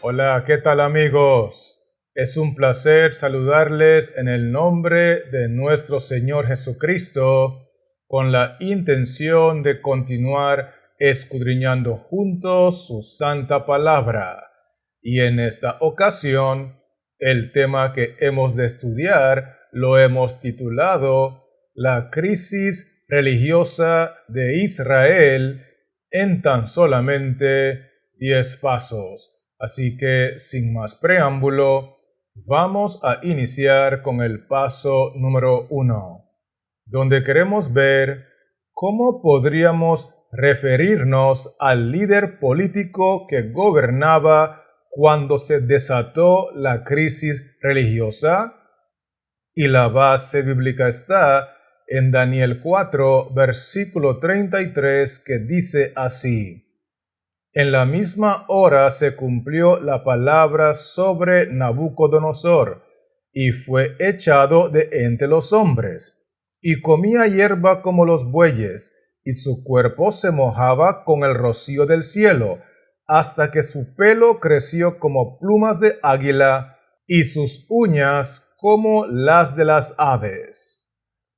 Hola, ¿qué tal amigos? Es un placer saludarles en el nombre de nuestro Señor Jesucristo con la intención de continuar escudriñando juntos su santa palabra. Y en esta ocasión, el tema que hemos de estudiar lo hemos titulado La crisis religiosa de Israel en tan solamente 10 pasos. Así que, sin más preámbulo, vamos a iniciar con el paso número 1, donde queremos ver cómo podríamos referirnos al líder político que gobernaba cuando se desató la crisis religiosa. Y la base bíblica está en Daniel 4, versículo 33, que dice así: En la misma hora se cumplió la palabra sobre Nabucodonosor, y fue echado de entre los hombres, y comía hierba como los bueyes, y su cuerpo se mojaba con el rocío del cielo, hasta que su pelo creció como plumas de águila, y sus uñas como las de las aves.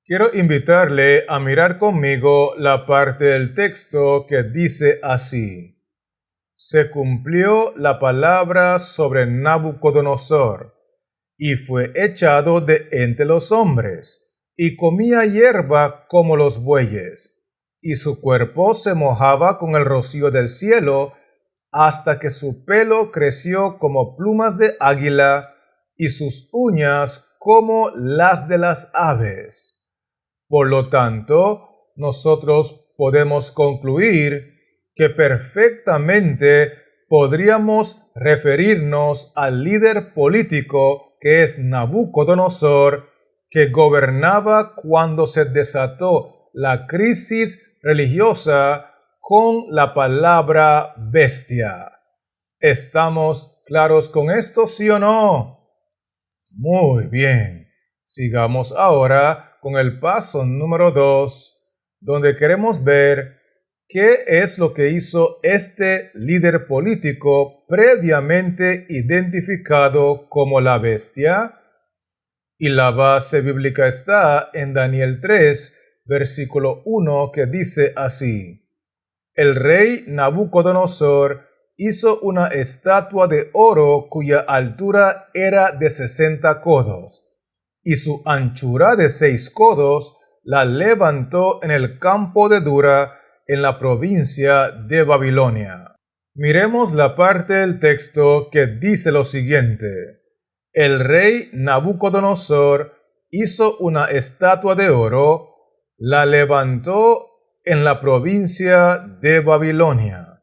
Quiero invitarle a mirar conmigo la parte del texto que dice así: Se cumplió la palabra sobre Nabucodonosor, y fue echado de entre los hombres, y comía hierba como los bueyes, y su cuerpo se mojaba con el rocío del cielo, hasta que su pelo creció como plumas de águila, y sus uñas como las de las aves. Por lo tanto, nosotros podemos concluir que perfectamente podríamos referirnos al líder político que es Nabucodonosor, que gobernaba cuando se desató la crisis religiosa con la palabra bestia. ¿Estamos claros con esto, sí o no? Muy bien. Sigamos ahora con el paso número 2, donde queremos ver ¿qué es lo que hizo este líder político previamente identificado como la bestia? Y la base bíblica está en Daniel 3, versículo 1, que dice así: El rey Nabucodonosor hizo una estatua de oro cuya altura era de 60 codos, y su anchura de 6 codos la levantó en el campo de Dura, en la provincia de Babilonia. Miremos la parte del texto que dice lo siguiente: El rey Nabucodonosor hizo una estatua de oro, la levantó en la provincia de Babilonia.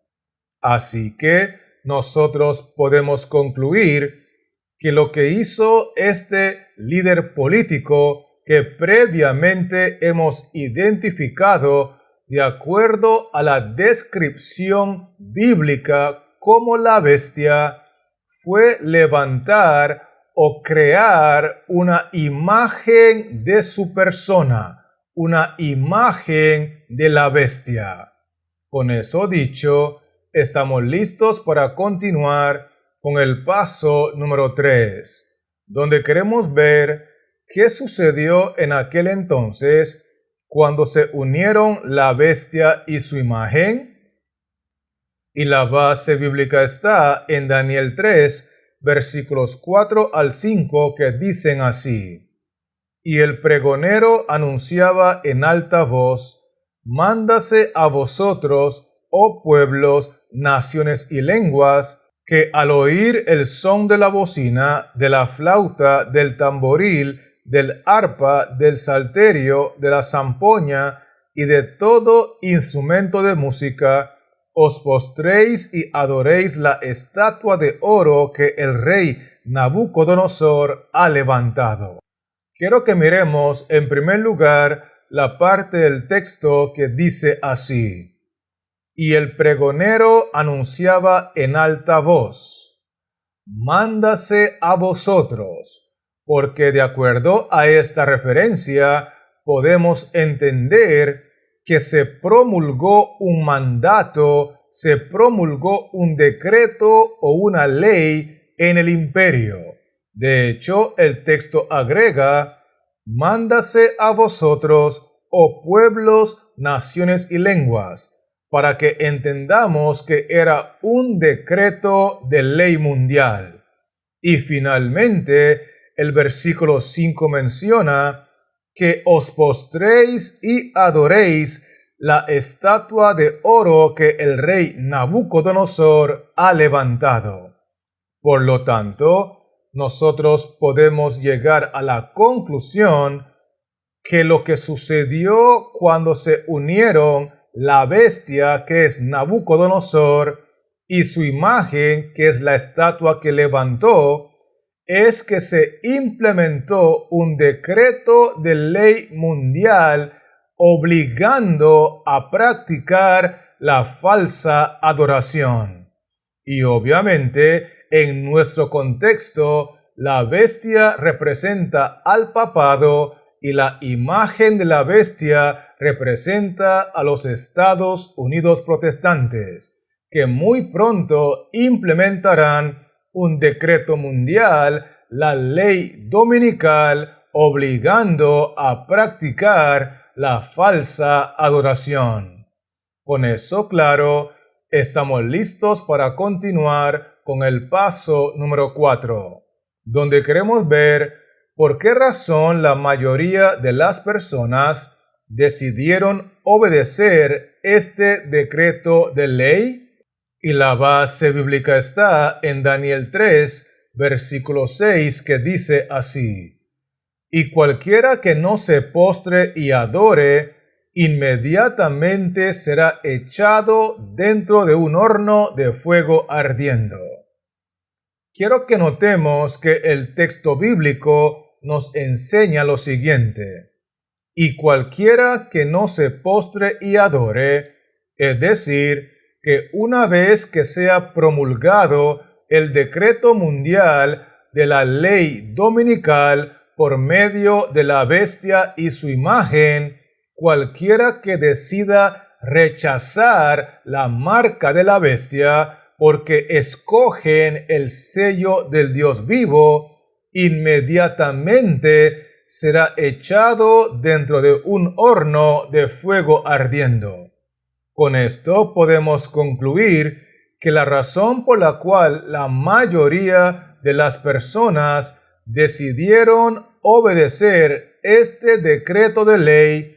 Así que nosotros podemos concluir que lo que hizo este líder político que previamente hemos identificado de acuerdo a la descripción bíblica como la bestia, fue levantar o crear una imagen de su persona, una imagen de la bestia. Con eso dicho, estamos listos para continuar con el paso número 3, donde queremos ver qué sucedió en aquel entonces cuando se unieron la bestia y su imagen. Y la base bíblica está en Daniel 3, versículos 4 al 5, que dicen así: Y el pregonero anunciaba en alta voz: Mándase a vosotros, oh pueblos, naciones y lenguas, que al oír el son de la bocina, de la flauta, del tamboril, del arpa, del salterio, de la zampoña y de todo instrumento de música, os postréis y adoréis la estatua de oro que el rey Nabucodonosor ha levantado. Quiero que miremos en primer lugar la parte del texto que dice así: Y el pregonero anunciaba en alta voz: Mándase a vosotros. Porque de acuerdo a esta referencia, podemos entender que se promulgó un mandato se promulgó un decreto o una ley en el imperio. De hecho, el texto agrega: mándase a vosotros, oh pueblos, naciones y lenguas, para que entendamos que era un decreto de ley mundial. Y finalmente, el versículo 5 menciona que os postréis y adoréis la estatua de oro que el rey Nabucodonosor ha levantado. Por lo tanto, nosotros podemos llegar a la conclusión que lo que sucedió cuando se unieron la bestia, que es Nabucodonosor, y su imagen, que es la estatua que levantó, es que se implementó un decreto de ley mundial obligando a practicar la falsa adoración. Y obviamente, en nuestro contexto, la bestia representa al papado y la imagen de la bestia representa a los Estados Unidos protestantes, que muy pronto implementarán un decreto mundial, la ley dominical, obligando a practicar la falsa adoración. Con eso claro, estamos listos para continuar con el paso número 4, donde queremos ver por qué razón la mayoría de las personas decidieron obedecer este decreto de ley. Y la base bíblica está en Daniel 3, versículo 6, que dice así: y cualquiera que no se postre y adore, inmediatamente será echado dentro de un horno de fuego ardiendo. Quiero que notemos que el texto bíblico nos enseña lo siguiente: y cualquiera que no se postre y adore, es decir, que una vez que sea promulgado el decreto mundial de la ley dominical por medio de la bestia y su imagen, cualquiera que decida rechazar la marca de la bestia porque escogen el sello del Dios vivo, inmediatamente será echado dentro de un horno de fuego ardiendo. Con esto podemos concluir que la razón por la cual la mayoría de las personas decidieron obedecer este decreto de ley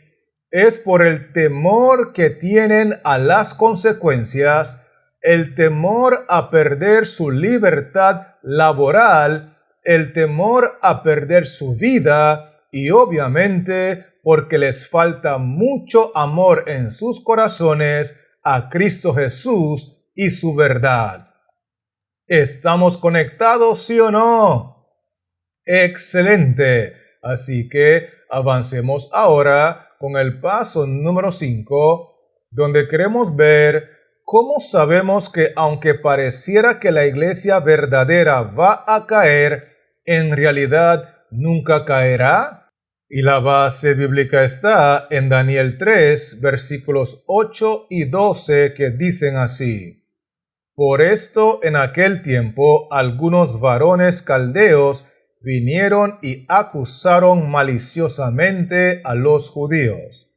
es por el temor que tienen a las consecuencias, el temor a perder su libertad laboral, el temor a perder su vida y obviamente porque les falta mucho amor en sus corazones a Cristo Jesús y su verdad. ¿Estamos conectados, sí o no? Excelente. Así que avancemos ahora con el paso número 5, donde queremos ver cómo sabemos que aunque pareciera que la iglesia verdadera va a caer, en realidad nunca caerá. Y la base bíblica está en Daniel 3, versículos 8 y 12, que dicen así: por esto en aquel tiempo algunos varones caldeos vinieron y acusaron maliciosamente a los judíos.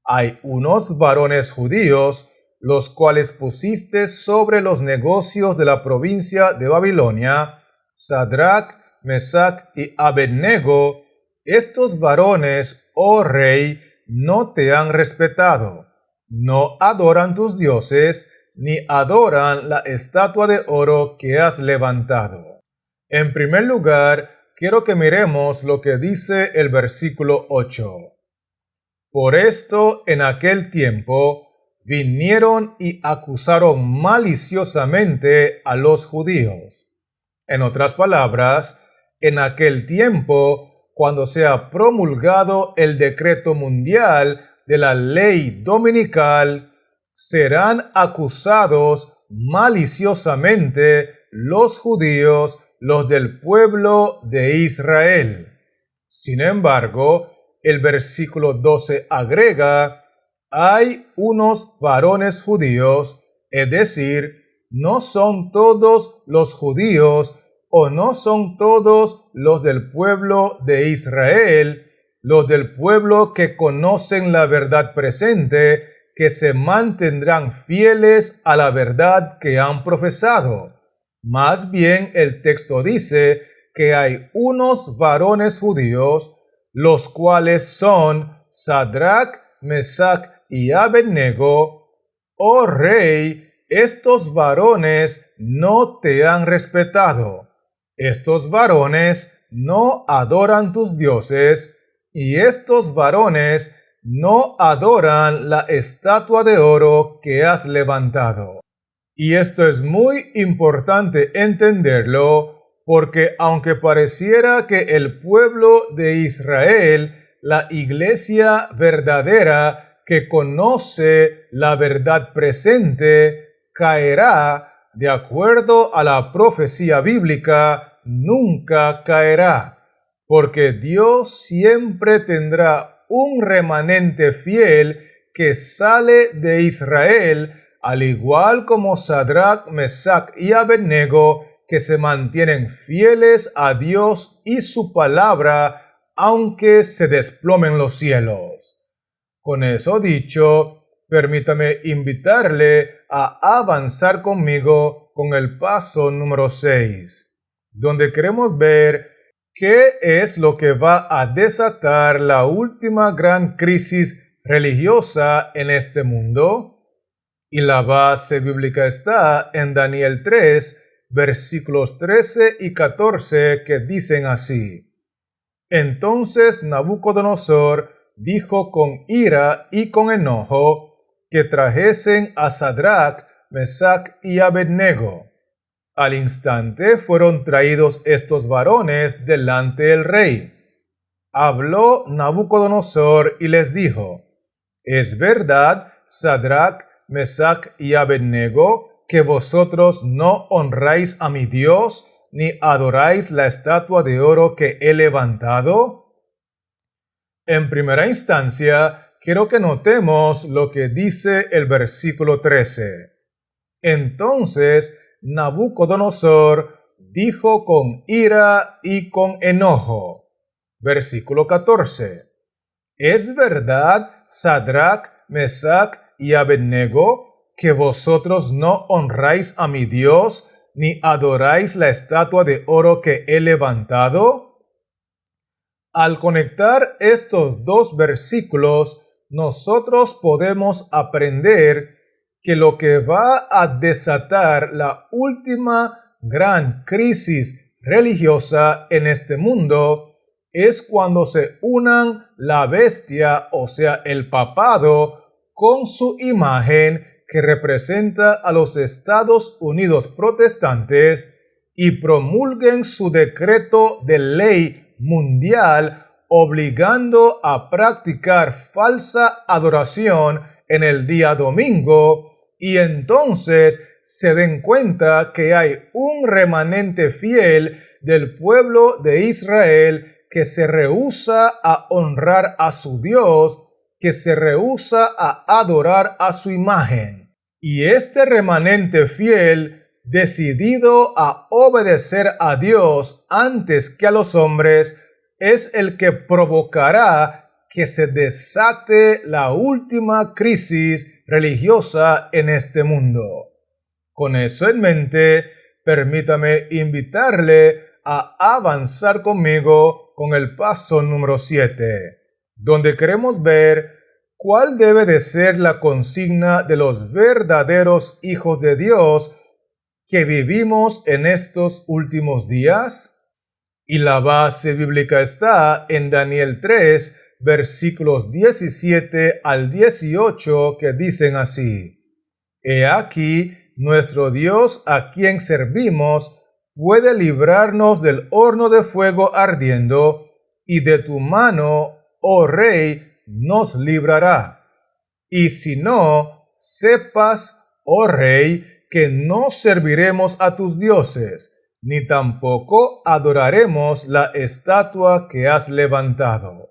Hay unos varones judíos, los cuales pusiste sobre los negocios de la provincia de Babilonia, Sadrach, Mesach y Abednego. Estos varones, oh rey, no te han respetado, no adoran tus dioses, ni adoran la estatua de oro que has levantado. En primer lugar, quiero que miremos lo que dice el versículo 8. Por esto, en aquel tiempo, vinieron y acusaron maliciosamente a los judíos. En otras palabras, en aquel tiempo, cuando sea promulgado el decreto mundial de la ley dominical, serán acusados maliciosamente los judíos, los del pueblo de Israel. Sin embargo, el versículo 12 agrega: hay unos varones judíos, Es decir, no son todos los judíos o no son todos los del pueblo de Israel, los del pueblo que conocen la verdad presente, que se mantendrán fieles a la verdad que han profesado. Más bien el texto dice que hay unos varones judíos, los cuales son Sadrach, Mesach y Abednego. Oh rey, estos varones no te han respetado. Estos varones no adoran tus dioses, y estos varones no adoran la estatua de oro que has levantado. Y esto es muy importante entenderlo, porque aunque pareciera que el pueblo de Israel, la iglesia verdadera que conoce la verdad presente, caerá, de acuerdo a la profecía bíblica, nunca caerá, porque Dios siempre tendrá un remanente fiel que sale de Israel, al igual como Sadrach, Mesach y Abednego, que se mantienen fieles a Dios y su palabra, aunque se desplomen los cielos. Con eso dicho, permítame invitarle a avanzar conmigo con el paso número 6, donde queremos ver qué es lo que va a desatar la última gran crisis religiosa en este mundo. Y la base bíblica está en Daniel 3, versículos 13 y 14, que dicen así: Entonces Nabucodonosor dijo con ira y con enojo que trajesen a Sadrach, Mesach y Abednego. Al instante fueron traídos estos varones delante del rey. Habló Nabucodonosor y les dijo: ¿Es verdad, Sadrach, Mesach y Abednego, que vosotros no honráis a mi Dios, ni adoráis la estatua de oro que he levantado? En primera instancia, quiero que notemos lo que dice el versículo 13. Entonces Nabucodonosor dijo con ira y con enojo. Versículo 14. ¿Es verdad, Sadrach, Mesach y Abednego, que vosotros no honráis a mi Dios, ni adoráis la estatua de oro que he levantado? Al conectar estos dos versículos, nosotros podemos aprender que lo que va a desatar la última gran crisis religiosa en este mundo es cuando se unan la bestia, o sea, el papado, con su imagen que representa a los Estados Unidos protestantes y promulguen su decreto de ley mundial obligando a practicar falsa adoración en el día domingo, y entonces se den cuenta que hay un remanente fiel del pueblo de Israel que se rehúsa a honrar a su Dios, que se rehúsa a adorar a su imagen. Y este remanente fiel, decidido a obedecer a Dios antes que a los hombres, es el que provocará que se desate la última crisis religiosa en este mundo. Con eso en mente, permítame invitarle a avanzar conmigo con el paso número 7, donde queremos ver cuál debe de ser la consigna de los verdaderos hijos de Dios que vivimos en estos últimos días. Y la base bíblica está en Daniel 3, versículos 17 al 18, que dicen así: He aquí, nuestro Dios a quien servimos puede librarnos del horno de fuego ardiendo, y de tu mano, oh rey, nos librará. Y si no, sepas, oh rey, que no serviremos a tus dioses, ni tampoco adoraremos la estatua que has levantado.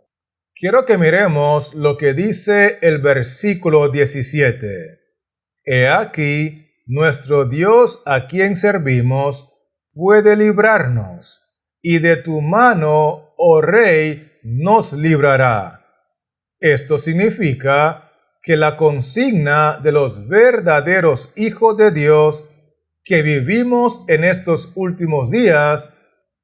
Quiero que miremos lo que dice el versículo 17. He aquí, nuestro Dios a quien servimos, puede librarnos, y de tu mano, oh Rey, nos librará. Esto significa que la consigna de los verdaderos hijos de Dios que vivimos en estos últimos días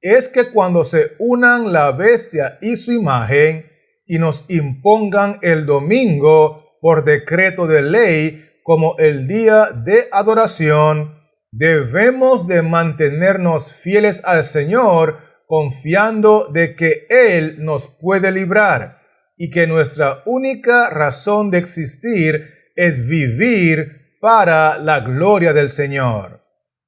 es que cuando se unan la bestia y su imagen y nos impongan el domingo por decreto de ley como el día de adoración, debemos de mantenernos fieles al Señor, confiando de que Él nos puede librar y que nuestra única razón de existir es vivir para la gloria del Señor.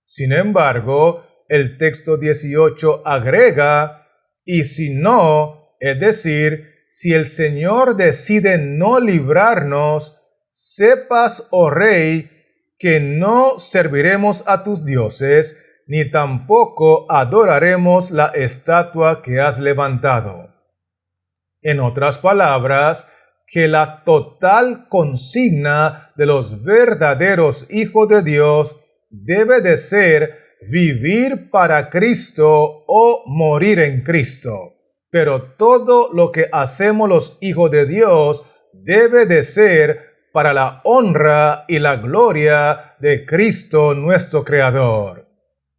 Sin embargo, el texto 18 agrega, y si no, es decir, si el Señor decide no librarnos, sepas, oh Rey, que no serviremos a tus dioses, ni tampoco adoraremos la estatua que has levantado. En otras palabras, que la total consigna de los verdaderos hijos de Dios debe de ser vivir para Cristo o morir en Cristo. Pero todo lo que hacemos los hijos de Dios debe de ser para la honra y la gloria de Cristo nuestro Creador.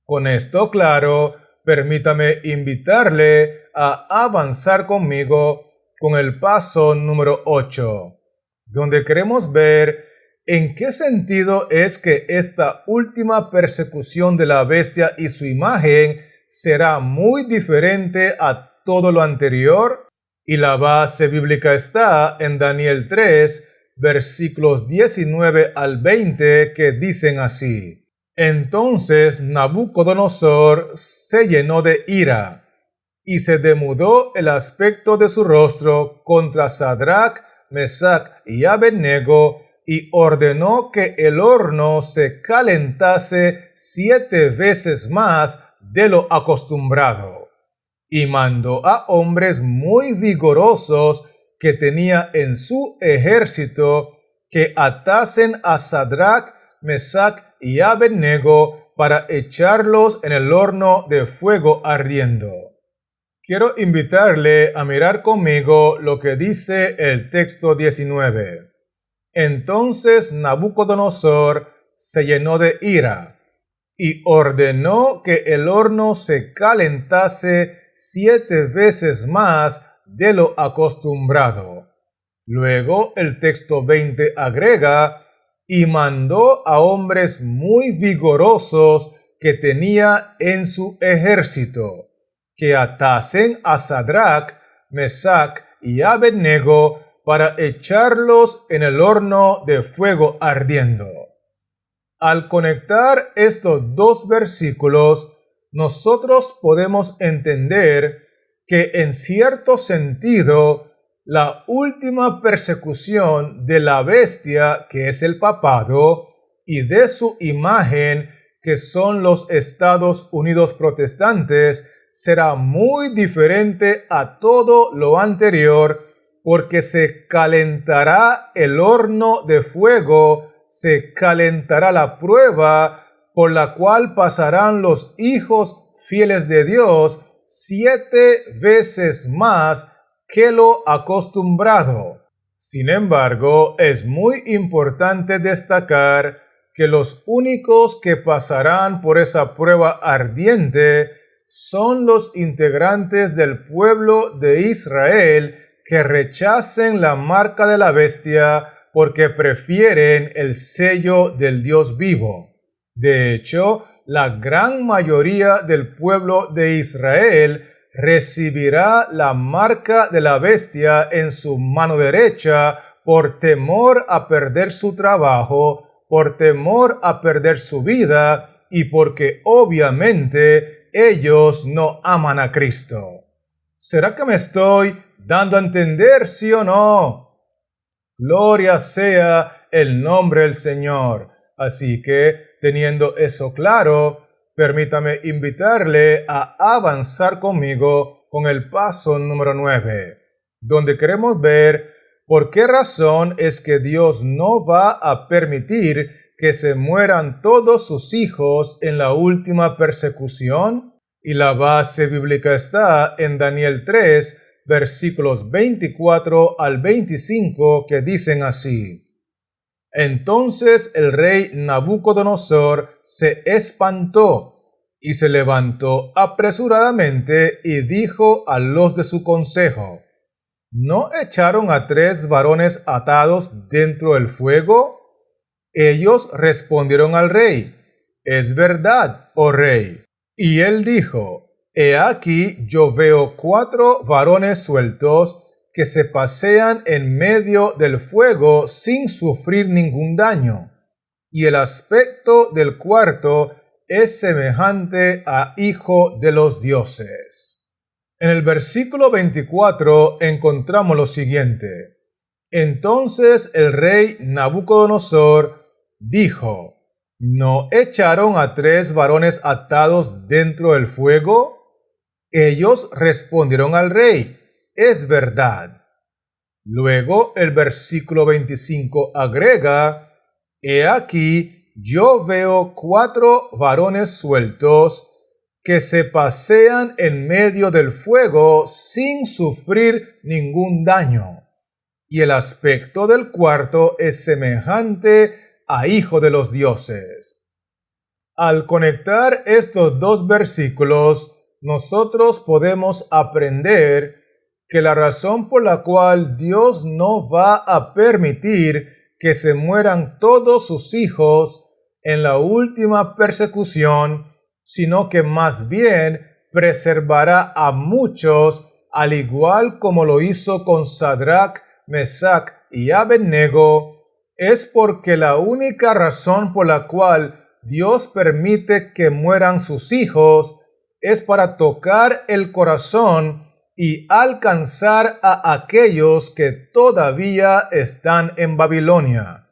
Con esto claro, permítame invitarle a avanzar conmigo con el paso número 8, donde queremos ver en qué sentido es que esta última persecución de la bestia y su imagen será muy diferente a todo lo anterior, y la base bíblica está en Daniel 3, versículos 19 al 20, que dicen así: Entonces Nabucodonosor se llenó de ira, y se demudó el aspecto de su rostro contra Sadrach, Mesach y Abednego, y ordenó que el horno se calentase 7 veces más de lo acostumbrado. Y mandó a hombres muy vigorosos que tenía en su ejército que atasen a Sadrach, Mesach y Abednego para echarlos en el horno de fuego ardiendo. Quiero invitarle a mirar conmigo lo que dice el texto 19. Entonces Nabucodonosor se llenó de ira y ordenó que el horno se calentase 7 veces más de lo acostumbrado. Luego el texto 20 agrega, y mandó a hombres muy vigorosos que tenía en su ejército, que atasen a Sadrach, Mesach y Abednego para echarlos en el horno de fuego ardiendo. Al conectar estos dos versículos, nosotros podemos entender que en cierto sentido, la última persecución de la bestia, que es el papado, y de su imagen, que son los Estados Unidos protestantes, será muy diferente a todo lo anterior, porque se calentará el horno de fuego, se calentará la prueba por la cual pasarán los hijos fieles de Dios 7 veces más que lo acostumbrado. Sin embargo, es muy importante destacar que los únicos que pasarán por esa prueba ardiente son los integrantes del pueblo de Israel que rechacen la marca de la bestia porque prefieren el sello del Dios vivo. De hecho, la gran mayoría del pueblo de Israel recibirá la marca de la bestia en su mano derecha por temor a perder su trabajo, por temor a perder su vida y porque obviamente ellos no aman a Cristo. ¿Será que me estoy dando a entender, sí o no? Gloria sea el nombre del Señor. Así que, teniendo eso claro, permítame invitarle a avanzar conmigo con el paso número 9, donde queremos ver por qué razón es que Dios no va a permitir que se mueran todos sus hijos en la última persecución? Y la base bíblica está en Daniel 3, versículos 24 al 25, que dicen así: Entonces el rey Nabucodonosor se espantó y se levantó apresuradamente y dijo a los de su consejo: ¿No echaron a 3 varones atados dentro del fuego? Ellos respondieron al rey: Es verdad, oh rey. Y él dijo: He aquí yo veo 4 varones sueltos que se pasean en medio del fuego sin sufrir ningún daño, y el aspecto del cuarto es semejante a hijo de los dioses. En el versículo 24 encontramos lo siguiente: Entonces el rey Nabucodonosor dijo: ¿No echaron a 3 varones atados dentro del fuego? Ellos respondieron al rey: Es verdad. Luego el versículo 25 agrega: He aquí yo veo 4 varones sueltos que se pasean en medio del fuego sin sufrir ningún daño, y el aspecto del cuarto es semejante a hijo de los dioses. Al conectar estos 2 versículos, nosotros podemos aprender que la razón por la cual Dios no va a permitir que se mueran todos sus hijos en la última persecución, sino que más bien preservará a muchos, al igual como lo hizo con Sadrach, Mesach y Abednego, es porque la única razón por la cual Dios permite que mueran sus hijos es para tocar el corazón y alcanzar a aquellos que todavía están en Babilonia.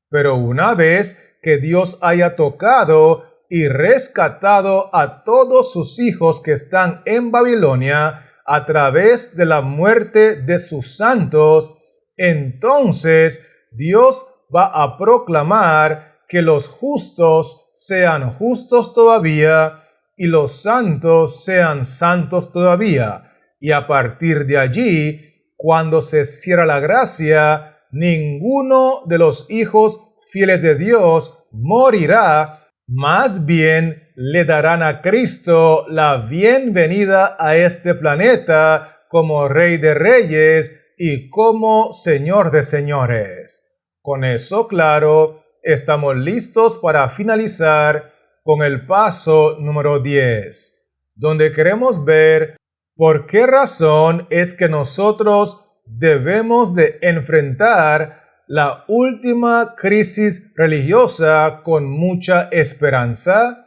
Pero una vez que Dios haya tocado y rescatado a todos sus hijos que están en Babilonia a través de la muerte de sus santos, entonces Dios va a proclamar que los justos sean justos todavía y los santos sean santos todavía. Y a partir de allí, cuando se cierra la gracia, ninguno de los hijos fieles de Dios morirá, más bien le darán a Cristo la bienvenida a este planeta como Rey de Reyes y como Señor de Señores. Con eso claro, estamos listos para finalizar con el paso número 10, donde queremos ver por qué razón es que nosotros debemos de enfrentar la última crisis religiosa con mucha esperanza.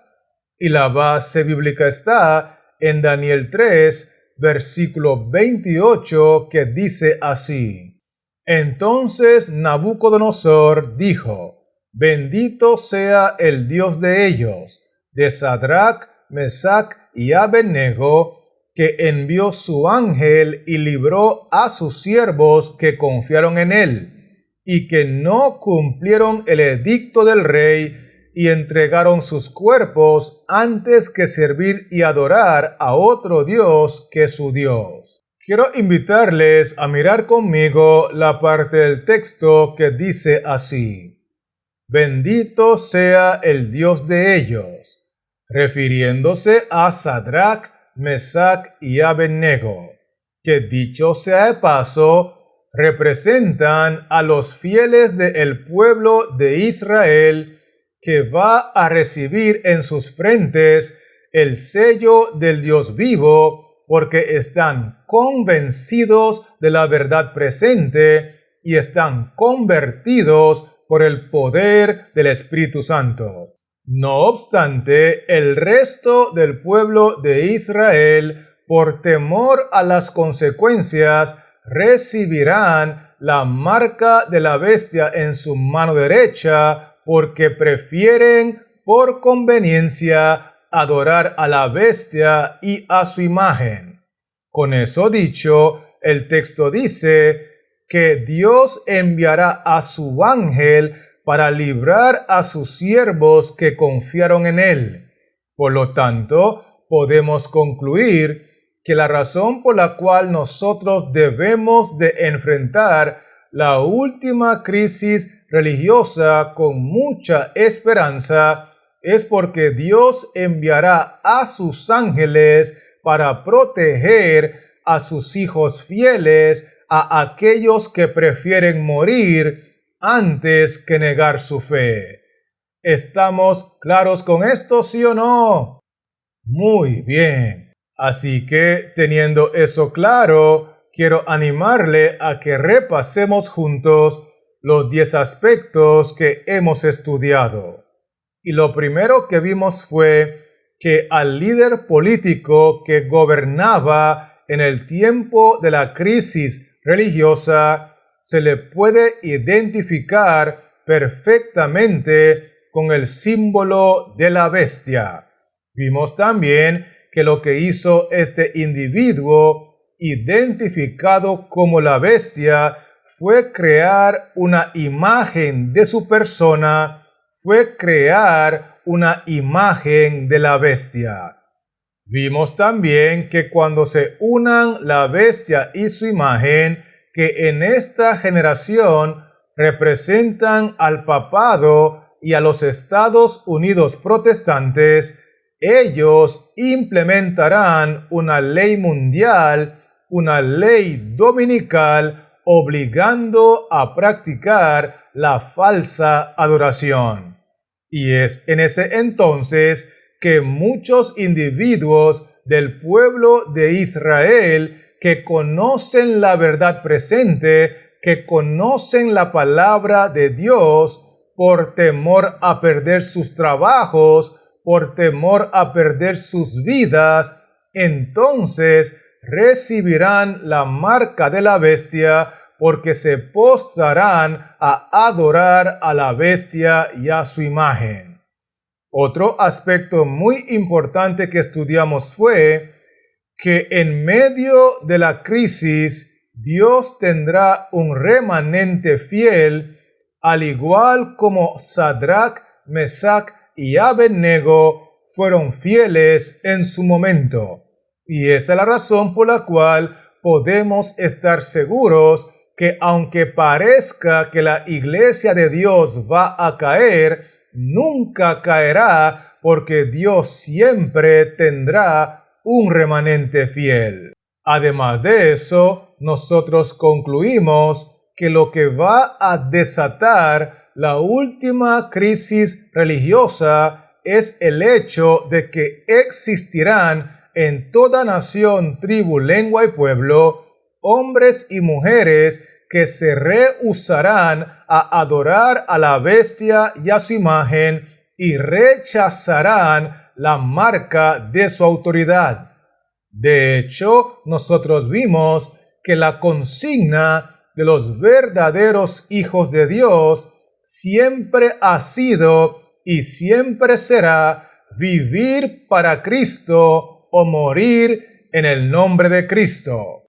Y la base bíblica está en Daniel 3, versículo 28, que dice así: Entonces Nabucodonosor dijo: Bendito sea el Dios de ellos, de Sadrach, Mesach y Abednego, que envió su ángel y libró a sus siervos que confiaron en él, y que no cumplieron el edicto del rey y entregaron sus cuerpos antes que servir y adorar a otro Dios que su Dios. Quiero invitarles a mirar conmigo la parte del texto que dice así: Bendito sea el Dios de ellos, refiriéndose a Sadrach, Mesach y Abednego, que dicho sea de paso, representan a los fieles del pueblo de Israel, que va a recibir en sus frentes el sello del Dios vivo, porque están convencidos de la verdad presente y están convertidos por el poder del Espíritu Santo. No obstante, el resto del pueblo de Israel, por temor a las consecuencias, recibirán la marca de la bestia en su mano derecha, porque prefieren por conveniencia adorar a la bestia y a su imagen. Con eso dicho, el texto dice que Dios enviará a su ángel para librar a sus siervos que confiaron en él. Por lo tanto, podemos concluir que la razón por la cual nosotros debemos de enfrentar la última crisis religiosa con mucha esperanza es porque Dios enviará a sus ángeles para proteger a sus hijos fieles, a aquellos que prefieren morir antes que negar su fe. ¿Estamos claros con esto, sí o no? Muy bien. Así que, teniendo eso claro, quiero animarle a que repasemos juntos los 10 aspectos que hemos estudiado. Y lo primero que vimos fue que al líder político que gobernaba en el tiempo de la crisis religiosa se le puede identificar perfectamente con el símbolo de la bestia. Vimos también que lo que hizo este individuo, identificado como la bestia, fue crear una imagen de su persona, fue crear una imagen de la bestia. Vimos también que cuando se unan la bestia y su imagen, que en esta generación representan al papado y a los Estados Unidos protestantes, ellos implementarán una ley mundial, una ley dominical, obligando a practicar la falsa adoración. Y es en ese entonces que muchos individuos del pueblo de Israel que conocen la verdad presente, que conocen la palabra de Dios, por temor a perder sus trabajos, por temor a perder sus vidas, entonces recibirán la marca de la bestia porque se postrarán a adorar a la bestia y a su imagen. Otro aspecto muy importante que estudiamos fue que en medio de la crisis Dios tendrá un remanente fiel, al igual como Sadrach, Mesach y Abednego fueron fieles en su momento. Y esta es la razón por la cual podemos estar seguros que aunque parezca que la iglesia de Dios va a caer, nunca caerá porque Dios siempre tendrá un remanente fiel. Además de eso, nosotros concluimos que lo que va a desatar la última crisis religiosa es el hecho de que existirán en toda nación, tribu, lengua y pueblo hombres y mujeres que se rehusarán a adorar a la bestia y a su imagen y rechazarán la marca de su autoridad. De hecho, nosotros vimos que la consigna de los verdaderos hijos de Dios siempre ha sido y siempre será vivir para Cristo o morir en el nombre de Cristo.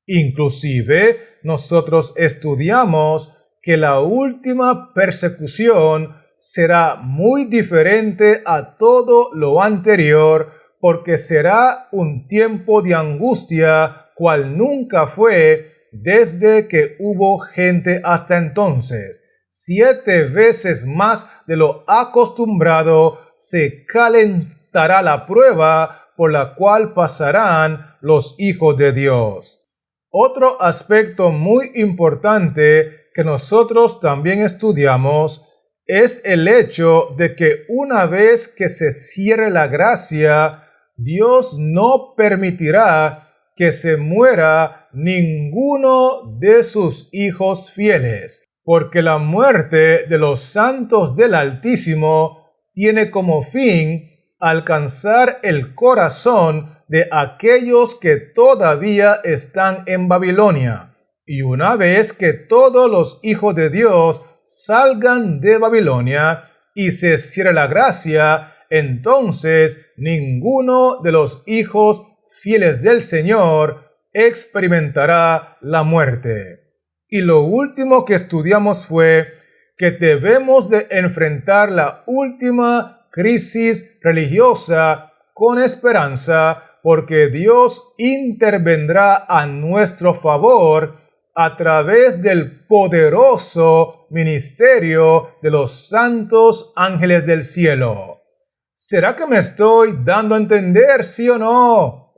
Inclusive, nosotros estudiamos que la última persecución será muy diferente a todo lo anterior, porque será un tiempo de angustia cual nunca fue desde que hubo gente hasta entonces. 7 veces más de lo acostumbrado se calentará la prueba por la cual pasarán los hijos de Dios. Otro aspecto muy importante que nosotros también estudiamos es el hecho de que una vez que se cierre la gracia, Dios no permitirá que se muera ninguno de sus hijos fieles, porque la muerte de los santos del Altísimo tiene como fin alcanzar el corazón de aquellos que todavía están en Babilonia. Y una vez que todos los hijos de Dios salgan de Babilonia y se cierre la gracia, entonces ninguno de los hijos fieles del Señor experimentará la muerte. Y lo último que estudiamos fue que debemos de enfrentar la última crisis religiosa con esperanza, porque Dios intervendrá a nuestro favor a través del poderoso ministerio de los santos ángeles del cielo. ¿Será que me estoy dando a entender, sí o no?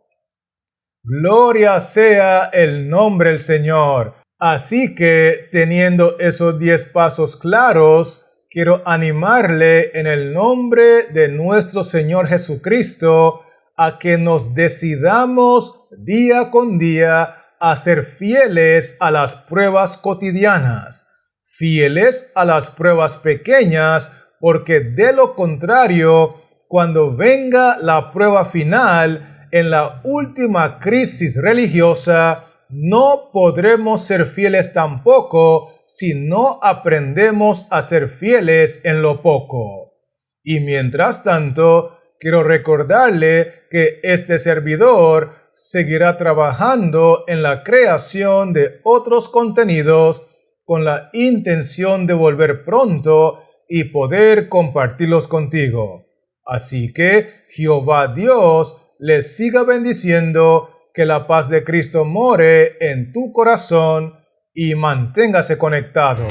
Gloria sea el nombre del Señor. Así que, teniendo esos 10 pasos claros, quiero animarle en el nombre de nuestro Señor Jesucristo a que nos decidamos día con día a ser fieles a las pruebas cotidianas, fieles a las pruebas pequeñas, porque de lo contrario, cuando venga la prueba final, en la última crisis religiosa, no podremos ser fieles tampoco si no aprendemos a ser fieles en lo poco. Y mientras tanto, quiero recordarle que este servidor seguirá trabajando en la creación de otros contenidos con la intención de volver pronto y poder compartirlos contigo. Así que Jehová Dios les siga bendiciendo, que la paz de Cristo more en tu corazón y manténgase conectado.